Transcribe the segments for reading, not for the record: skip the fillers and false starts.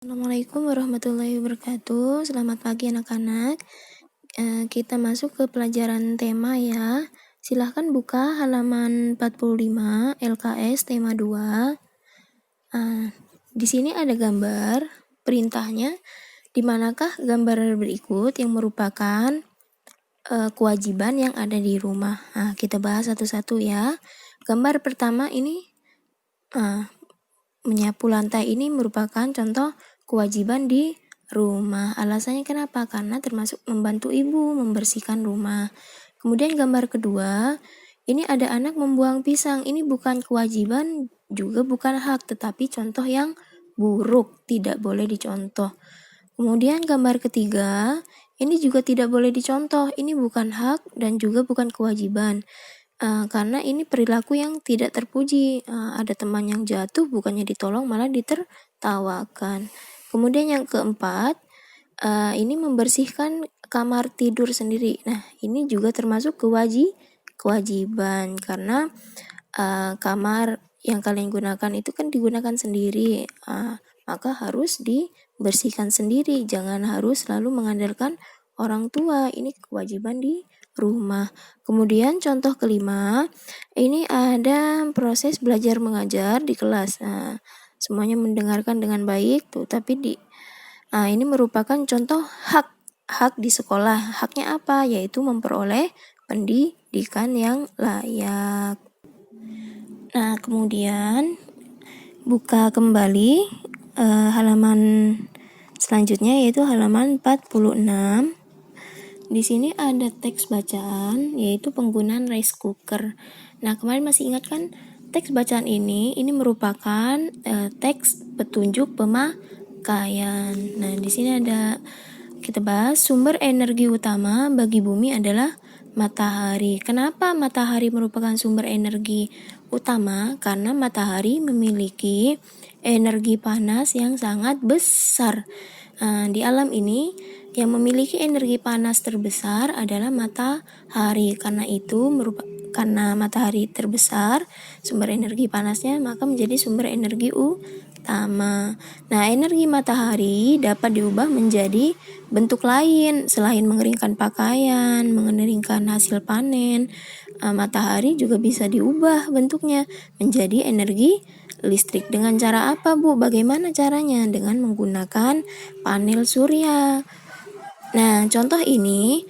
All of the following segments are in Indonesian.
Assalamualaikum warahmatullahi wabarakatuh. Selamat pagi anak-anak. Kita masuk ke pelajaran tema ya. Silahkan buka halaman 45 LKS tema 2. Di sini ada gambar perintahnya. Di manakah gambar berikut yang merupakan kewajiban yang ada di rumah. Kita bahas satu-satu ya. Gambar pertama ini menyapu lantai ini merupakan contoh kewajiban di rumah. Alasannya kenapa? Karena termasuk membantu ibu membersihkan rumah. Kemudian gambar kedua, ini ada anak membuang pisang. Ini bukan kewajiban, juga bukan hak, tetapi contoh yang buruk, tidak boleh dicontoh. Kemudian gambar ketiga, ini juga tidak boleh dicontoh. Ini bukan hak dan juga bukan kewajiban. Karena ini perilaku yang tidak terpuji. Ada teman yang jatuh bukannya ditolong malah ditertawakan. Kemudian yang keempat, ini membersihkan kamar tidur sendiri. Nah, ini juga termasuk kewajiban karena kamar yang kalian gunakan itu kan digunakan sendiri, maka harus dibersihkan sendiri. Jangan harus selalu mengandalkan orang tua. Ini kewajiban di rumah. Kemudian contoh kelima, ini ada proses belajar mengajar di kelas. Semuanya mendengarkan dengan baik tuh, tapi ini merupakan contoh hak di sekolah. Haknya apa? Yaitu memperoleh pendidikan yang layak. Nah, kemudian buka kembali halaman selanjutnya yaitu halaman 46. Di sini ada teks bacaan yaitu penggunaan rice cooker. Nah, kemarin masih ingat kan teks bacaan ini merupakan teks petunjuk pemakaian. Nah, di sini ada kita bahas sumber energi utama bagi bumi adalah matahari. Kenapa matahari merupakan sumber energi utama? Karena matahari memiliki energi panas yang sangat besar. Di alam ini yang memiliki energi panas terbesar adalah matahari. Karena matahari terbesar sumber energi panasnya, maka menjadi sumber energi utama. Nah, energi matahari dapat diubah menjadi bentuk lain selain mengeringkan pakaian, mengeringkan hasil panen. Matahari juga bisa diubah bentuknya menjadi energi listrik. Dengan cara apa, Bu? Bagaimana caranya? Dengan menggunakan panel surya. Nah, contoh ini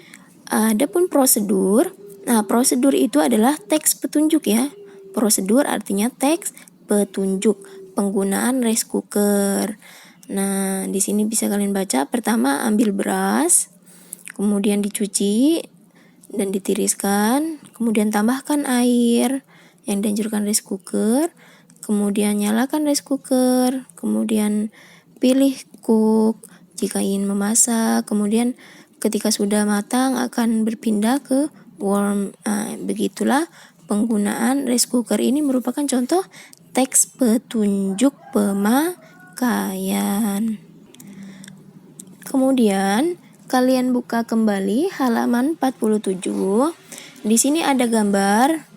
ada pun prosedur. Nah, prosedur itu adalah teks petunjuk ya. Prosedur artinya teks petunjuk penggunaan rice cooker. Nah, di sini bisa kalian baca. Pertama, ambil beras, kemudian dicuci dan ditiriskan, kemudian tambahkan air yang dianjurkan rice cooker. Kemudian nyalakan rice cooker, kemudian pilih cook jika ingin memasak, kemudian ketika sudah matang akan berpindah ke warm. Begitulah penggunaan rice cooker. Ini merupakan contoh teks petunjuk pemakaian. Kemudian kalian buka kembali halaman 47. Di sini ada gambar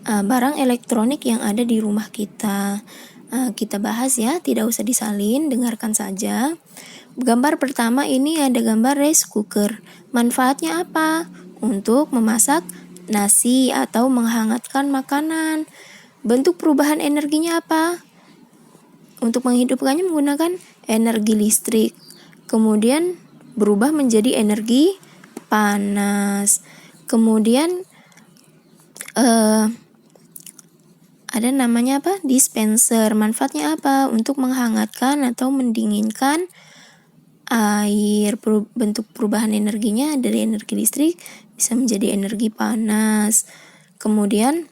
barang elektronik yang ada di rumah kita. Kita bahas ya, tidak usah disalin, dengarkan saja. Gambar pertama ini ada gambar rice cooker. Manfaatnya apa? Untuk memasak nasi atau menghangatkan makanan. Bentuk perubahan energinya apa? Untuk menghidupkannya menggunakan energi listrik. Kemudian berubah menjadi energi panas. Kemudian ada namanya apa? Dispenser. Manfaatnya apa? Untuk menghangatkan atau mendinginkan air. Bentuk perubahan energinya dari energi listrik bisa menjadi energi panas. Kemudian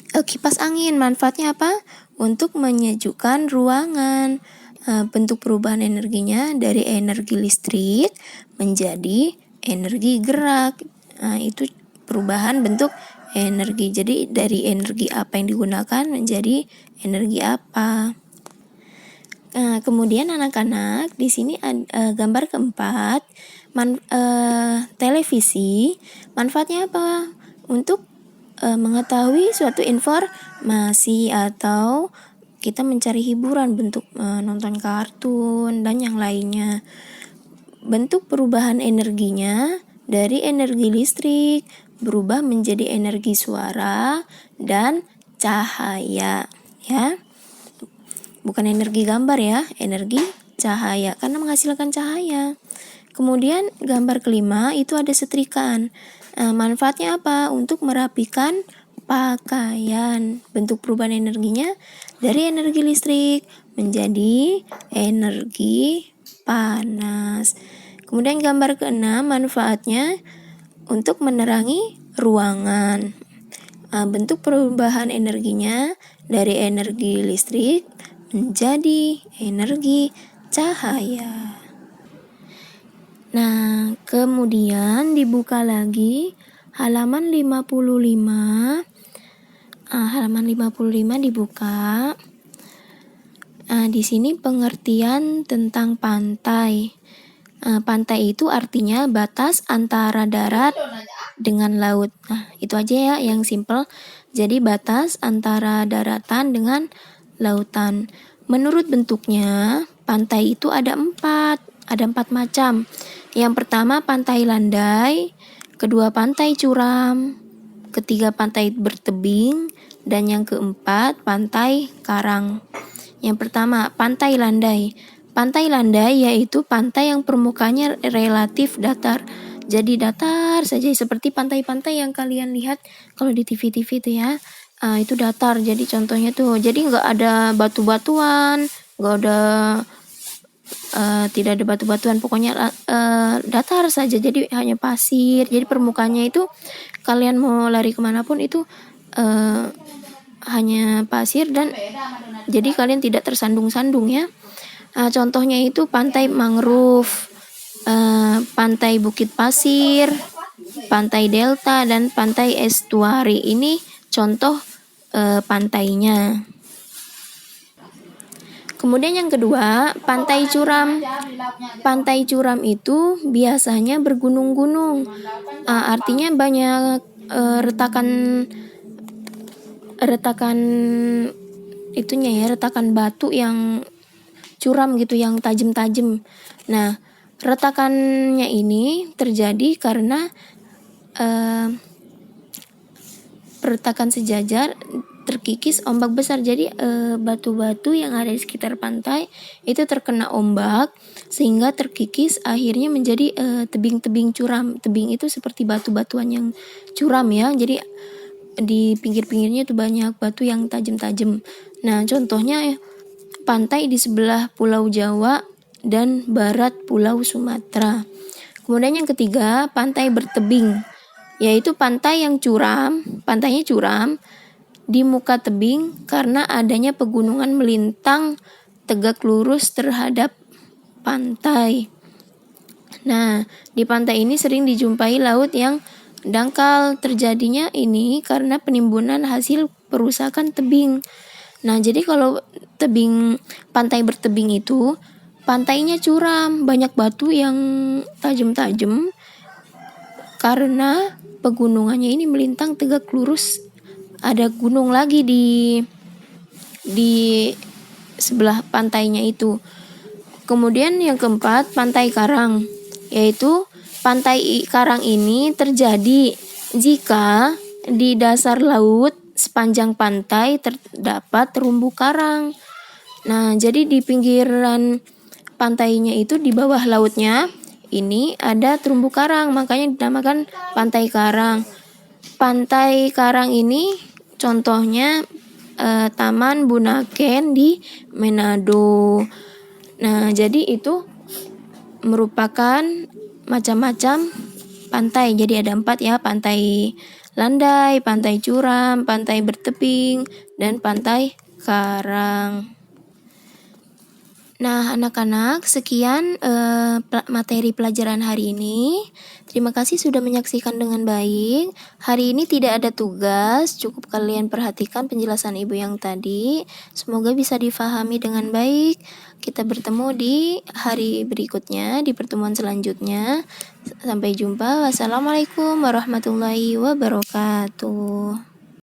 kipas angin. Manfaatnya apa? Untuk menyejukkan ruangan. Bentuk perubahan energinya dari energi listrik menjadi energi gerak. Itu perubahan bentuk energi. Jadi dari energi apa yang digunakan menjadi energi apa. Kemudian anak-anak di sini ada gambar keempat, televisi. Manfaatnya apa? Untuk mengetahui suatu informasi atau kita mencari hiburan, bentuk nonton kartun dan yang lainnya. Bentuk perubahan energinya dari energi listrik berubah menjadi energi suara dan cahaya, ya. Bukan energi gambar ya, energi cahaya karena menghasilkan cahaya. Kemudian gambar kelima itu ada setrikaan. Manfaatnya apa? Untuk merapikan pakaian. Bentuk perubahan energinya dari energi listrik menjadi energi panas. Kemudian gambar keenam, manfaatnya untuk menerangi ruangan. Bentuk perubahan energinya dari energi listrik menjadi energi cahaya. Nah, kemudian dibuka lagi halaman 55. Halaman 55 dibuka. Di sini pengertian tentang pantai. Pantai itu artinya batas antara darat dengan laut. Nah, itu aja ya yang simple. Jadi batas antara daratan dengan lautan. Menurut bentuknya, pantai itu ada empat macam. Yang pertama pantai landai, kedua pantai curam, ketiga pantai bertebing, dan yang keempat pantai karang. Yang pertama pantai landai. Pantai landai yaitu pantai yang permukaannya relatif datar. Jadi datar saja seperti pantai-pantai yang kalian lihat kalau di TV-TV itu ya. Itu datar. Jadi contohnya tuh, jadi nggak ada batu-batuan, nggak ada tidak ada batu-batuan, pokoknya datar saja, jadi hanya pasir. Jadi permukaannya itu kalian mau lari kemanapun itu hanya pasir dan jadi kalian tidak tersandung-sandung ya. Contohnya itu pantai mangrove, pantai bukit pasir, pantai delta, dan pantai estuari. Ini contoh pantainya. Kemudian yang kedua, pantai curam. Pantai curam itu biasanya bergunung-gunung. Artinya banyak retakan itunya ya, retakan batu yang curam gitu, yang tajam-tajam. Nah, retakannya ini terjadi karena retakan sejajar terkikis ombak besar. Jadi batu-batu yang ada di sekitar pantai itu terkena ombak sehingga terkikis, akhirnya menjadi tebing-tebing curam. Tebing itu seperti batu-batuan yang curam ya. Jadi di pinggir-pinggirnya itu banyak batu yang tajam-tajam. Nah, contohnya pantai di sebelah Pulau Jawa dan barat Pulau Sumatera. Kemudian yang ketiga, pantai bertebing, yaitu pantai yang curam. Pantainya curam di muka tebing karena adanya pegunungan melintang tegak lurus terhadap pantai. Nah, di pantai ini sering dijumpai laut yang dangkal. Terjadinya ini karena penimbunan hasil perusakan tebing. Nah, jadi kalau pantai bertebing itu pantainya curam, banyak batu yang tajam-tajam karena pegunungannya ini melintang tegak lurus. Ada gunung lagi di sebelah pantainya itu. Kemudian yang keempat, pantai karang, yaitu pantai karang ini terjadi jika di dasar laut sepanjang pantai terdapat terumbu karang. Nah, jadi di pinggiran pantainya itu di bawah lautnya ini ada terumbu karang, makanya dinamakan pantai karang. Pantai karang ini contohnya Taman Bunaken di Manado. Nah, jadi itu merupakan macam-macam pantai. Jadi ada 4 ya, pantai landai, pantai curam, pantai bertebing, dan pantai karang. Nah, anak-anak, sekian materi pelajaran hari ini. Terima kasih sudah menyaksikan dengan baik. Hari ini tidak ada tugas, cukup kalian perhatikan penjelasan ibu yang tadi. Semoga bisa difahami dengan baik. Kita bertemu di hari berikutnya, di pertemuan selanjutnya. Sampai jumpa. Wassalamualaikum warahmatullahi wabarakatuh.